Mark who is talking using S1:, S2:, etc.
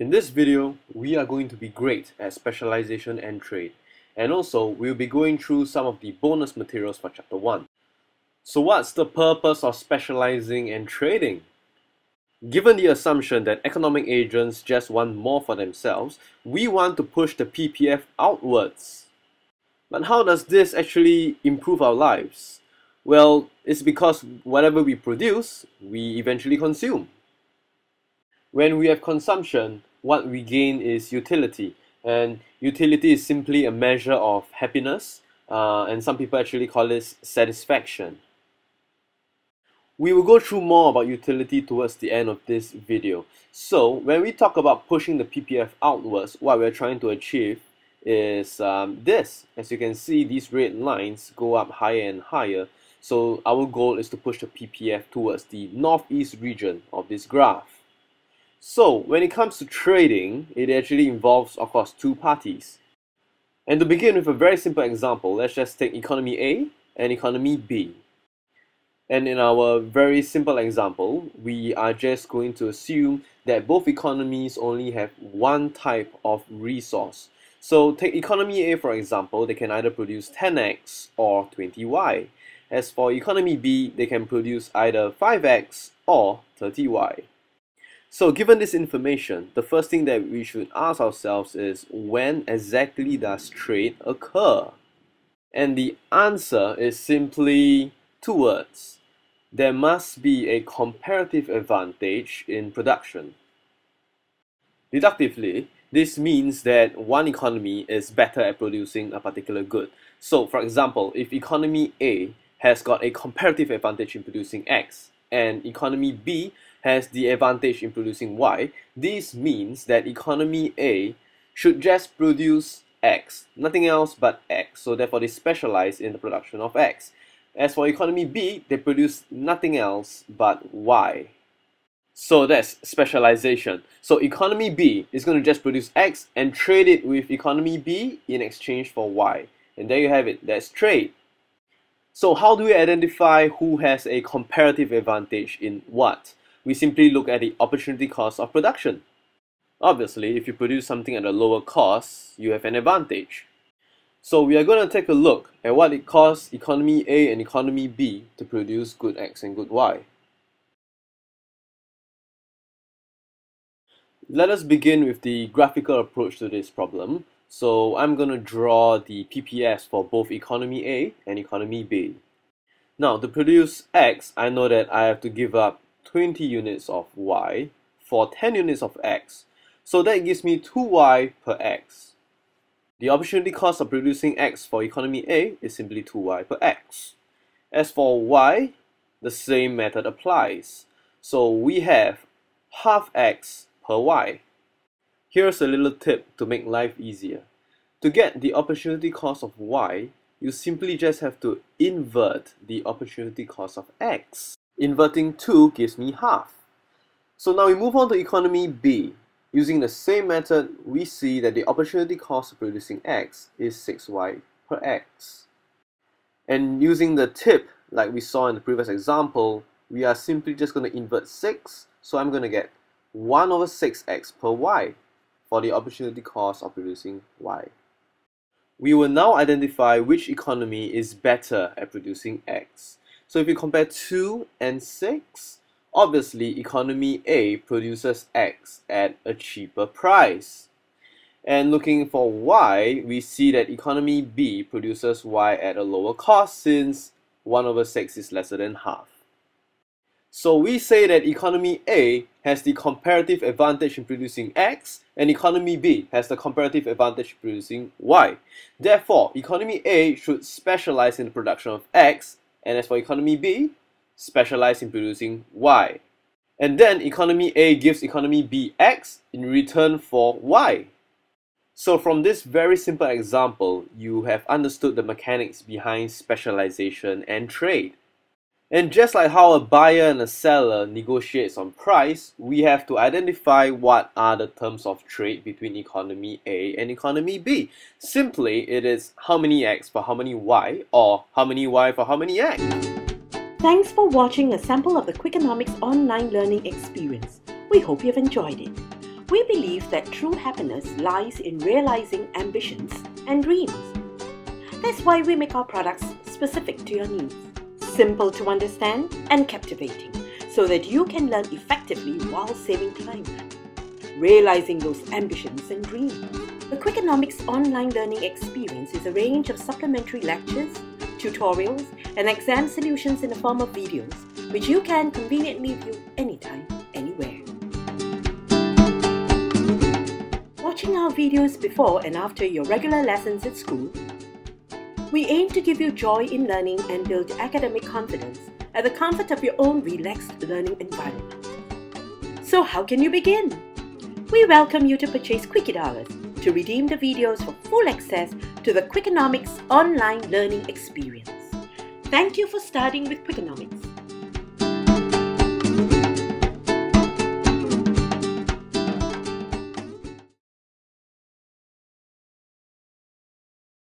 S1: In this video, we are going to be great at specialization and trade, and also we'll be going through some of the bonus materials for chapter 1. So what's the purpose of specializing and trading? Given the assumption that economic agents just want more for themselves, we want to push the PPF outwards. But how does this actually improve our lives? Well, it's because whatever we produce, we eventually consume. When we have consumption, what we gain is utility, and utility is simply a measure of happiness, and some people actually call this satisfaction. We will go through more about utility towards the end of this video. So when we talk about pushing the PPF outwards, what we're trying to achieve is this. As you can see, these red lines go up higher and higher. So our goal is to push the PPF towards the northeast region of this graph. So when it comes to trading, it actually involves, of course, two parties. And to begin with a very simple example, let's just take economy A and economy B. And in our very simple example, we are just going to assume that both economies only have one type of resource. So take economy A for example, they can either produce 10x or 20y. As for economy B, they can produce either 5x or 30y. So given this information, the first thing that we should ask ourselves is, when exactly does trade occur? And the answer is simply two words. There must be a comparative advantage in production. Deductively, this means that one economy is better at producing a particular good. So for example, if economy A has got a comparative advantage in producing X, and economy B has the advantage in producing Y, this means that economy A should just produce X, nothing else but X, so therefore they specialize in the production of X. As for economy B, they produce nothing else but Y. So that's specialization. So economy B is going to just produce X and trade it with economy B in exchange for Y. And there you have it, that's trade. So how do we identify who has a comparative advantage in what? We simply look at the opportunity cost of production. Obviously, if you produce something at a lower cost, you have an advantage. So we are going to take a look at what it costs economy A and economy B to produce good X and good Y. Let us begin with the graphical approach to this problem. So I'm going to draw the PPS for both economy A and economy B. Now to produce X, I know that I have to give up 20 units of Y for 10 units of X. So that gives me 2Y per X. The opportunity cost of producing X for economy A is simply 2Y per X. As for Y, the same method applies. So we have half X per Y. Here's a little tip to make life easier. To get the opportunity cost of Y, you simply just have to invert the opportunity cost of X. Inverting 2 gives me half. So now we move on to economy B. Using the same method, we see that the opportunity cost of producing X is 6Y per X. And using the tip, like we saw in the previous example, we are simply just going to invert 6. So I'm going to get 1 over 6x per Y for the opportunity cost of producing Y. We will now identify which economy is better at producing X. So if you compare 2 and 6, obviously economy A produces X at a cheaper price. And looking for Y, we see that economy B produces Y at a lower cost, since 1 over 6 is lesser than half. So we say that economy A has the comparative advantage in producing X, and economy B has the comparative advantage in producing Y. Therefore, economy A should specialize in the production of X, and as for economy B, specialize in producing Y. And then economy A gives economy B X in return for Y. So from this very simple example, you have understood the mechanics behind specialization and trade. And just like how a buyer and a seller negotiates on price, we have to identify what are the terms of trade between economy A and economy B. Simply, it is how many X for how many Y, or how many Y for how many X.
S2: Thanks for watching a sample of the Quickonomics online learning experience. We hope you've enjoyed it. We believe that true happiness lies in realizing ambitions and dreams. That's why we make our products specific to your needs, simple to understand and captivating, so that you can learn effectively while saving time, realizing those ambitions and dreams. The Quickonomics online learning experience is a range of supplementary lectures, tutorials, and exam solutions in the form of videos, which you can conveniently view anytime, anywhere. Watching our videos before and after your regular lessons at school, we aim to give you joy in learning and build academic confidence at the comfort of your own relaxed learning environment. So how can you begin? We welcome you to purchase Quickie Dollars to redeem the videos for full access to the Quickonomics online learning experience. Thank you for starting with Quickonomics.